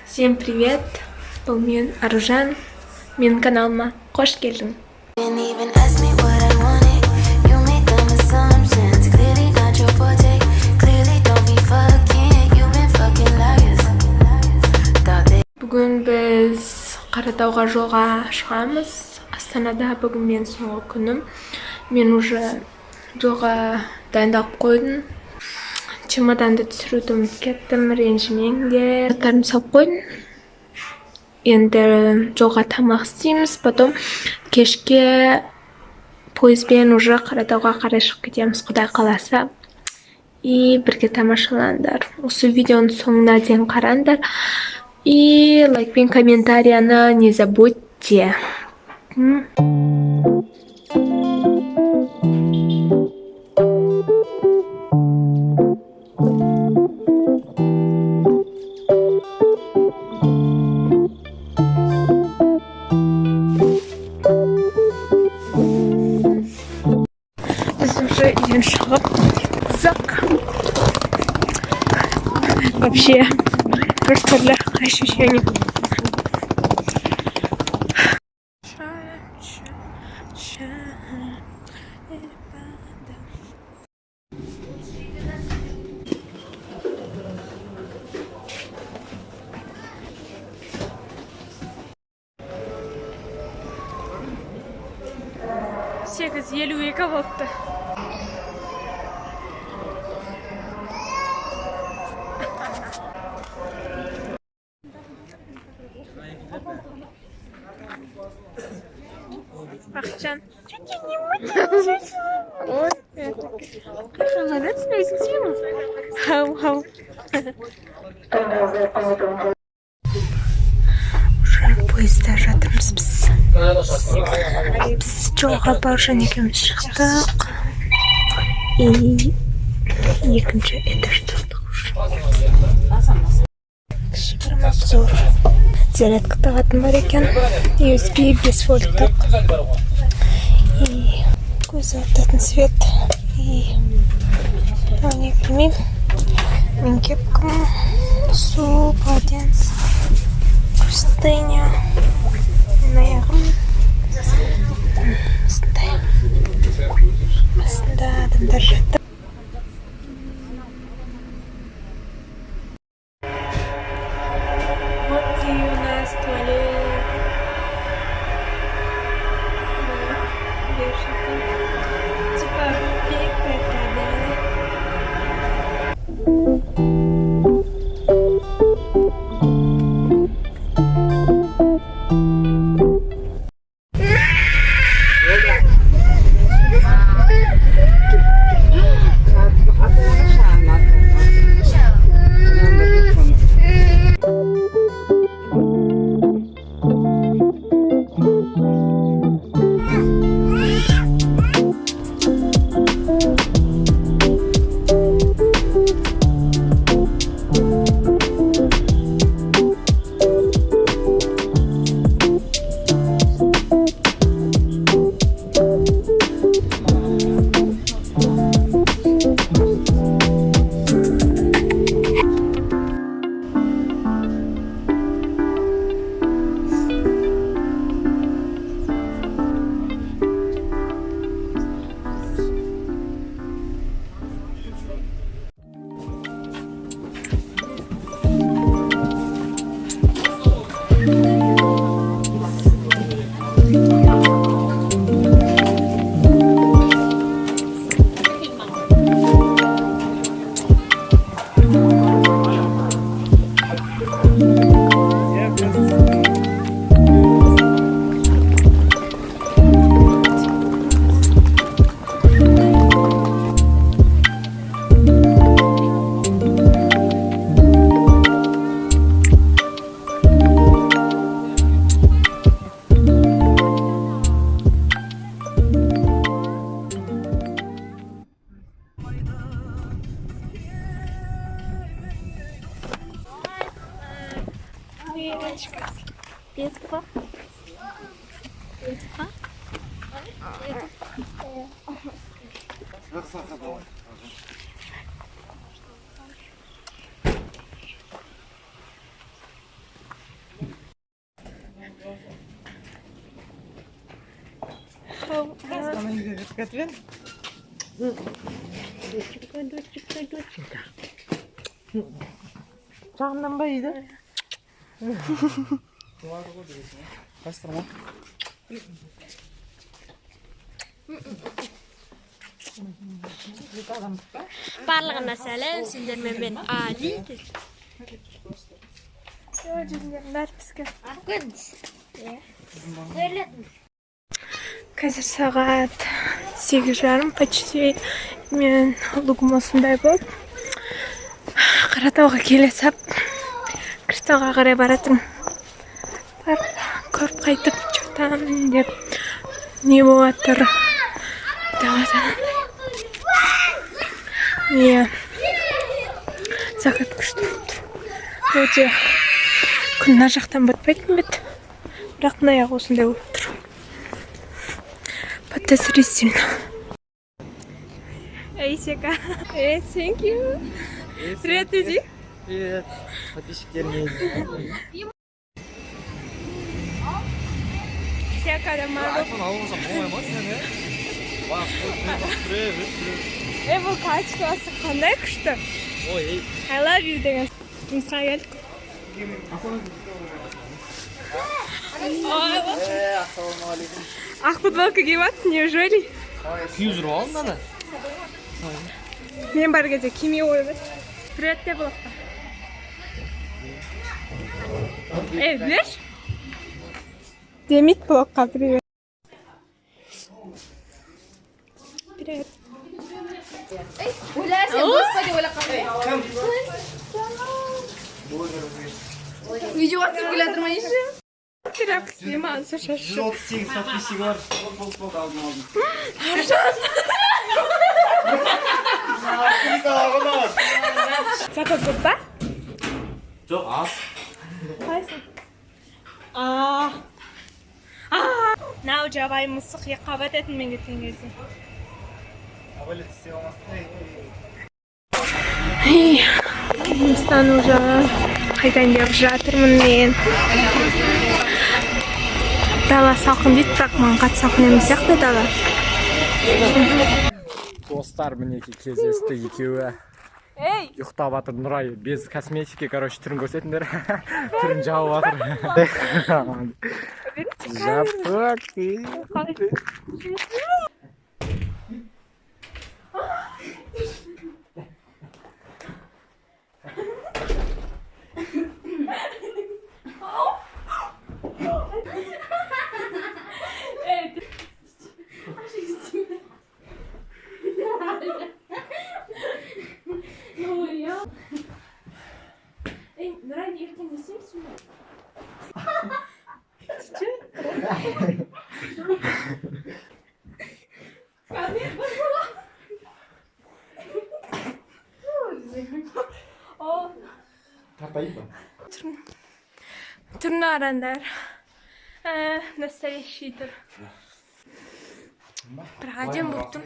Всем привет! Бұл мен Аружан. Менің каналыма қош келдің. Бүгін біз Қаратауға жолға шығамыз. Астанада бүгін мен соңғы күнім. Мен уже жолға дайындалып қойдым. Чемоданды түсіруді ұмытып кеттім, ренжімеңдер. Заттарымды салып қойдым. Енді жолға тамақ істейміз, потом кешке пойызбен уже Қаратауға қарай шығып кетеміз, Құдай қаласа. И бірге тамашалаңдар. Осы видеоның соңына дейін қараңдар. И лайк пен комментарияны не забудьте. Біз уже үйден шығып зак. Вообще просто для ощущений. Сегіз елу екі болыпты. Бақытжан. Хау. Уже поезда жатырмыз біз. Біз жолға Бауыржан екеуміз шықтық. И екінші этажда кішігірім обзор. Зарядка тағатын бар екен. USB 5 вольттық. И көз ататын свет. И не білмеймін. Мен кепкам. Су, полотенце. Пустыня. Аяғым. Астында адамдар жатыр. Вот и у нас туалет. Типа Петка. Катрин? Жағынан ба еді? Қастырма. Барлығына сәлем, сендермен мен Али. Қазір сағат 8:30 почти. Мен лугым осындай болып Қаратауға келе сап Кіртауға қарай баратын. Барып көріп қайтып жатамын деп не болып жатыр деп не закат күшті болып тұр. Өте күн мына жақтан батпайтын бет, бірақ мына аяғы осындай болып тұр. Подтасыри сильно. Эй, Сека. Thank you. Привет, иди. Привет. Подписчиктеріне. Сека да мағып. Айфон алғызам, болмай ма сені? Бұл качествосы қандай күшті? Ой, ей. I love you деген. Жұмысқа келдік. Ассалаумағалейкум. Ақ футболка киіп алыпсың, неужели? Күйіп жүріп алдың ана? Мен бар кезде кимей қойып еді. Привет де бұлақта. Білеш? Демейді бұлаққа привет. Привет. Уляся, господи, Оля, видео атып келатыр ма еще? Бірақ сниман, слушай, 138 подписчик бар. Заказ көп па? Жоқ, аз. Қайсың? Нау жабай мысық еққа бататын мен кеткен кезде. Жұмыстан уже қайтайын деп жатырмын мен. Дала салқын дейді, бірақ маған қатты салқын емес сияқты дала. Достар, мінеки кездесті екеуі. Ұйықтап жатыр Нұрай. Без косметики, короче, түрін көрсетіңдер. Түрін жауып жатыр. Жапық. Нұрай, ертең не істеймісің бе? Тартайып ба? Түрін арандар. Настоящий тұр. Бір әдем болып тұр.